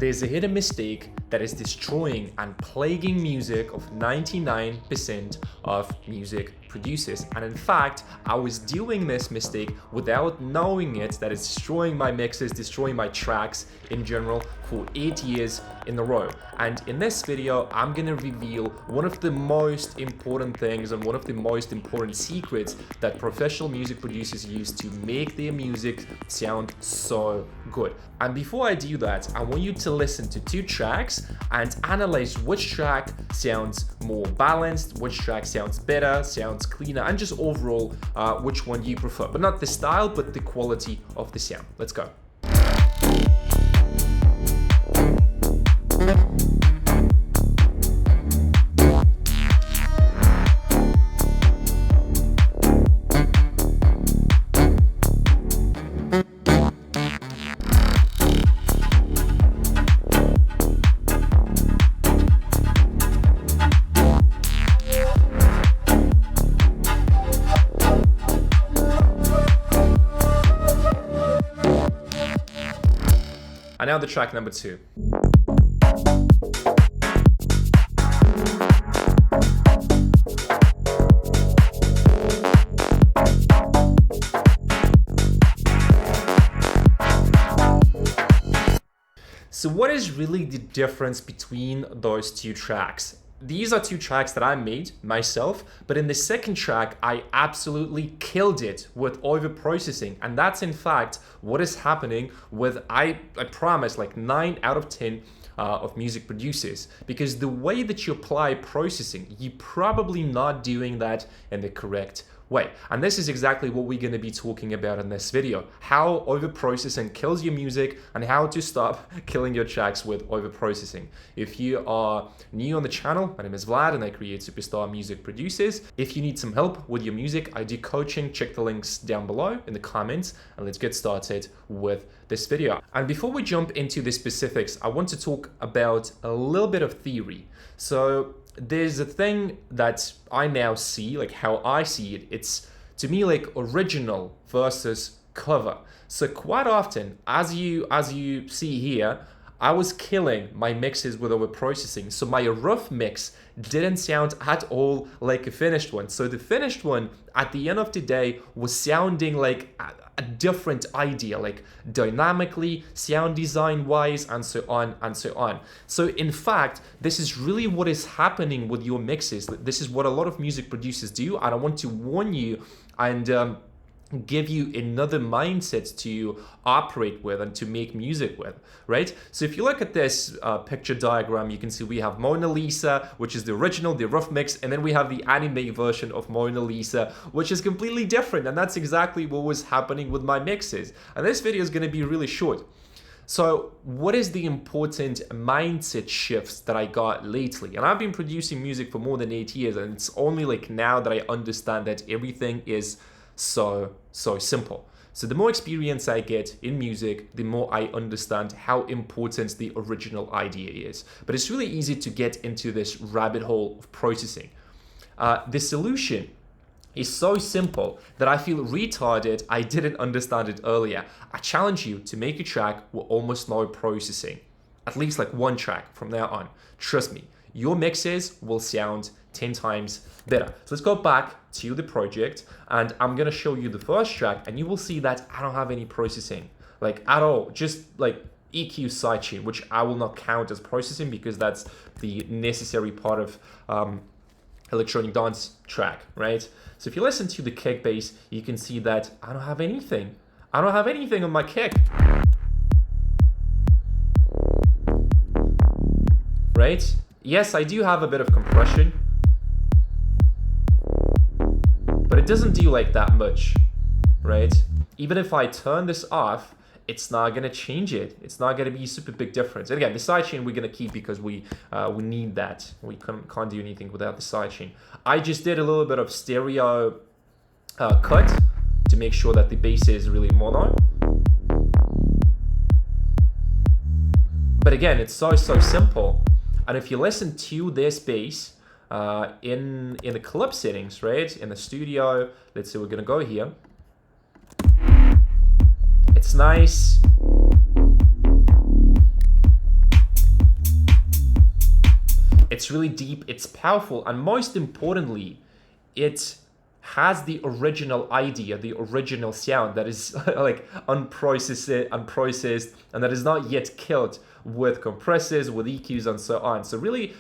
There's a hidden mistake that is destroying and plaguing music of 99% of music producers. And in fact, I was doing this mistake without knowing it, that it's destroying my mixes, destroying my tracks in general for 8 years in a row. And in this video, I'm gonna reveal one of the most important things and one of the most important secrets that professional music producers use to make their music sound so good. And before I do that, I want you to listen to 2 tracks and analyze which track sounds more balanced, which track sounds better, sounds cleaner, and just overall which one you prefer. But not the style, but the quality of the sound. Let's go. And now the track number 2. So what is really the difference between those 2 tracks? These are 2 tracks that I made myself, but in the second track, I absolutely killed it with overprocessing. And that's in fact what is happening with, I promise, like 9 out of 10 of music producers. Because the way that you apply processing, you're probably not doing that in the correct way. And this is exactly what we're going to be talking about in this video. How overprocessing kills your music and how to stop killing your tracks with overprocessing. If you are new on the channel, my name is Vlad and I create superstar music producers. If you need some help with your music, I do coaching. Check the links down below in the comments and let's get started with this video. And before we jump into the specifics, I want to talk about a little bit of theory. So there's a thing that I now see, like how I see it, it's to me like original versus cover. So quite often, as you see here, I was killing my mixes with overprocessing. So my rough mix didn't sound at all like a finished one. So the finished one at the end of the day was sounding like a different idea, like dynamically, sound design wise, and so on and so on. So in fact, this is really what is happening with your mixes. This is what a lot of music producers do, and I want to warn you and give you another mindset to operate with and to make music with, right? So if you look at this picture diagram, you can see we have Mona Lisa, which is the original, the rough mix, and then we have the anime version of Mona Lisa, which is completely different, and that's exactly what was happening with my mixes. And this video is going to be really short. So what is the important mindset shifts that I got lately? And I've been producing music for more than 8 years, and it's only like now that I understand that everything is so simple. So the more experience I get in music, the more I understand how important the original idea is. But it's really easy to get into this rabbit hole of processing. The solution is so simple that I feel retarded I didn't understand it earlier. I challenge you to make a track with almost no processing. At least like 1 track from now on. Trust me, your mixes will sound 10 times better. So let's go back to the project and I'm gonna show you the first track and you will see that I don't have any processing, like at all, just like EQ sidechain, which I will not count as processing because that's the necessary part of electronic dance track, right? So if you listen to the kick bass, you can see that I don't have anything. I don't have anything on my kick. Right? Yes, I do have a bit of compression, but it doesn't do like that much, right? Even if I turn this off, it's not gonna change it. It's not gonna be a super big difference. And again, the sidechain we're gonna keep because we need that. We can't do anything without the sidechain. I just did a little bit of stereo cut to make sure that the bass is really mono. But again, it's so simple. And if you listen to this bass in the club settings, right, in the studio, let's say we're gonna go here. It's nice. It's really deep, it's powerful, and most importantly, it has the original idea, the original sound that is like unprocessed, and that is not yet killed with compressors, with EQs, and so on. So really,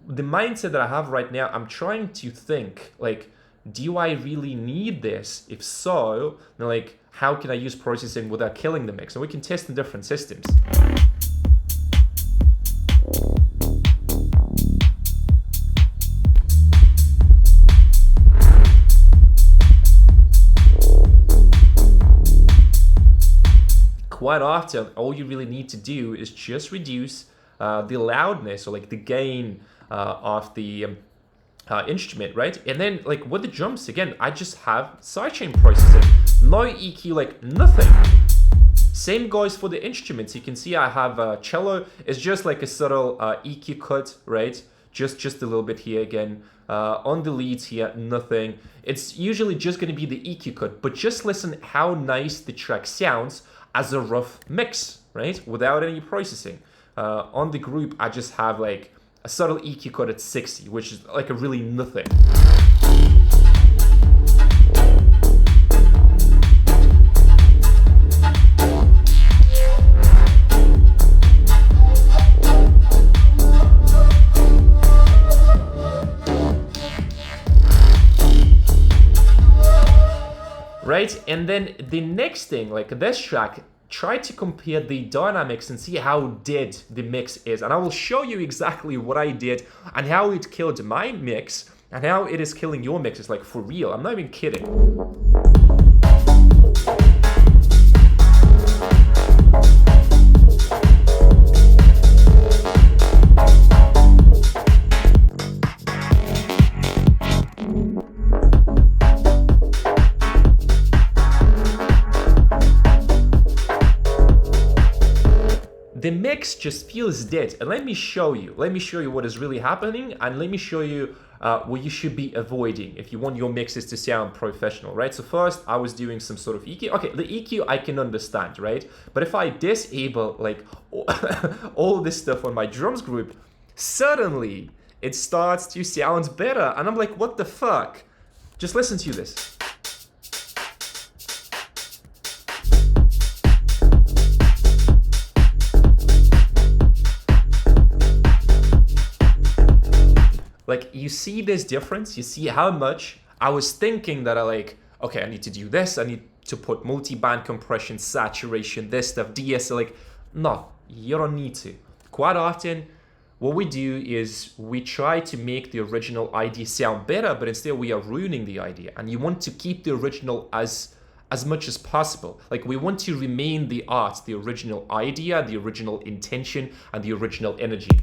the mindset that I have right now, I'm trying to think like, do I really need this? If so, then like, how can I use processing without killing the mix? And we can test in different systems. Quite often, all you really need to do is just reduce the loudness, or like the gain of the instrument, right? And then like with the drums, again, I just have sidechain processing, no EQ, like nothing. Same goes for the instruments. You can see I have cello. It's just like a subtle EQ cut, right? Just a little bit here again. On the leads here, nothing. It's usually just going to be the EQ cut, but just listen how nice the track sounds as a rough mix, right? Without any processing. On the group, I just have like a subtle EQ cut at 60, which is like a really nothing. Right, and then the next thing, like this track, try to compare the dynamics and see how dead the mix is. And I will show you exactly what I did and how it killed my mix and how it is killing your mixes, like for real. I'm not even kidding. The mix just feels dead, and let me show you what is really happening, and let me show you what you should be avoiding if you want your mixes to sound professional, right? So first I was doing some sort of EQ. Okay, the EQ I can understand, right? But if I disable like all this stuff on my drums group, suddenly it starts to sound better, and I'm like, what the fuck? Just listen to this. Like, you see this difference? You see how much I was thinking that okay, I need to do this. I need to put multi-band compression, saturation, this stuff, DSL. Like, no, you don't need to. Quite often, what we do is we try to make the original idea sound better, but instead we are ruining the idea. And you want to keep the original as much as possible. Like, we want to remain the art, the original idea, the original intention, and the original energy.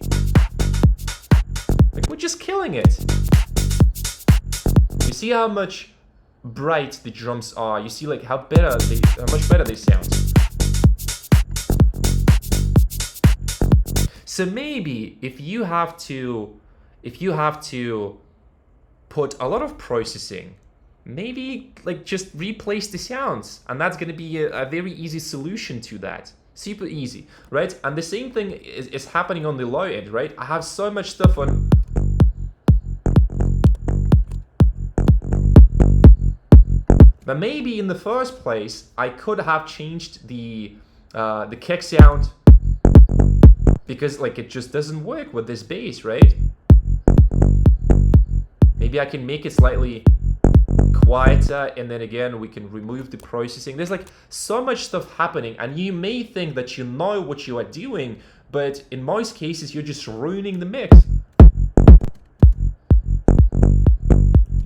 Like, we're just killing it. You see how much bright the drums are. You see like how much better they sound. So maybe if you have to put a lot of processing, maybe like just replace the sounds, and that's going to be a very easy solution to that. Super easy, right? And the same thing is happening on the low end, right? I have so much stuff on. But maybe in the first place, I could have changed the kick sound, because like it just doesn't work with this bass, right? Maybe I can make it slightly quieter, and then again we can remove the processing. There's like so much stuff happening, and you may think that you know what you are doing, but in most cases you're just ruining the mix.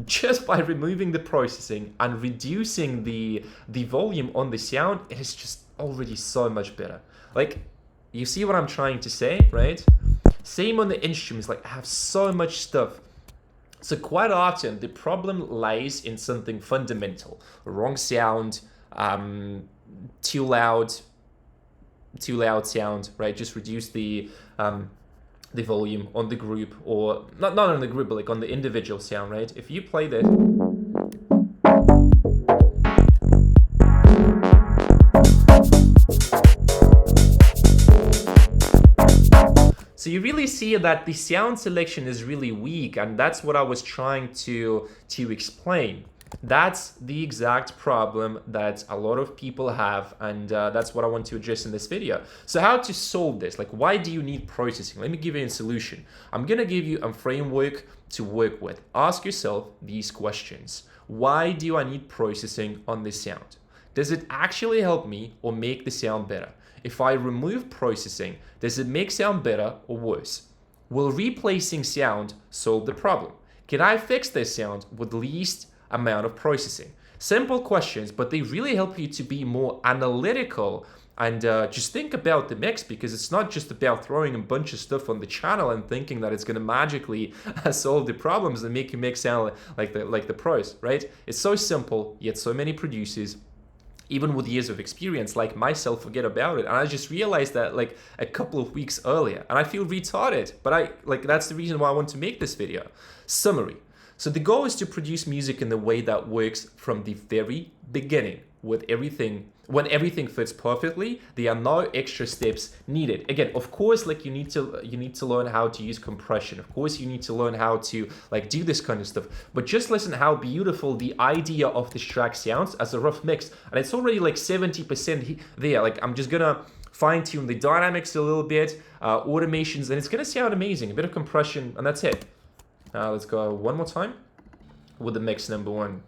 Just by removing the processing and reducing the volume on the sound, it is just already so much better. Like, you see what I'm trying to say, right? Same on the instruments, like I have so much stuff. So quite often the problem lies in something fundamental. Wrong sound, too loud sound, right? Just reduce the volume on the group, or not on the group, but like on the individual sound, right? If you play this, So you really see that the sound selection is really weak, and that's what I was trying to explain. That's the exact problem that a lot of people have, and that's what I want to address in this video. So how to solve this? Like, why do you need processing? Let me give you a solution. I'm gonna give you a framework to work with. Ask yourself these questions. Why do I need processing on this sound? Does it actually help me or make the sound better? If I remove processing, does it make sound better or worse? Will replacing sound solve the problem? Can I fix this sound with least amount of processing? Simple questions, but they really help you to be more analytical and just think about the mix, because it's not just about throwing a bunch of stuff on the channel and thinking that it's going to magically solve the problems and make you mix sound like the pros, right? It's so simple, yet so many producers, even with years of experience like myself, forget about it. And I just realized that like a couple of weeks earlier, and I feel retarded, but that's the reason why I want to make this video. Summary. So the goal is to produce music in the way that works from the very beginning, with everything. When everything fits perfectly, there are no extra steps needed. Again, of course, like you need to learn how to use compression. Of course, you need to learn how to like do this kind of stuff. But just listen how beautiful the idea of this track sounds as a rough mix, and it's already like 70% there. Like I'm just gonna fine tune the dynamics a little bit, automations, and it's gonna sound amazing. A bit of compression, and that's it. Let's go one more time with the mix number one.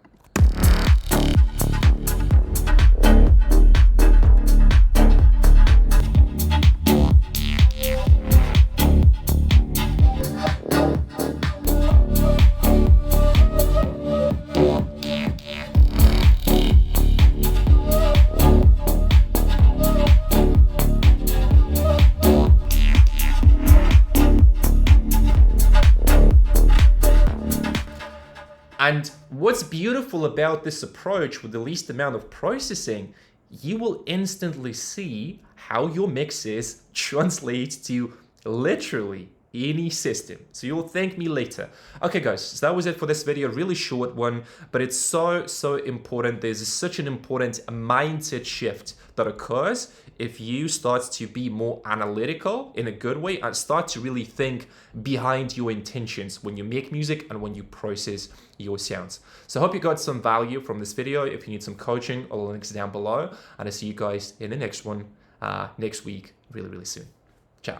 And what's beautiful about this approach with the least amount of processing, you will instantly see how your mixes translate to literally any system. So you'll thank me later. Okay guys, so that was it for this video. Really short one, but it's so important. There's such an important mindset shift that occurs if you start to be more analytical in a good way and start to really think behind your intentions when you make music and when you process your sounds. So I hope you got some value from this video. If you need some coaching, all the links down below, and I'll see you guys in the next one next week really soon. Ciao.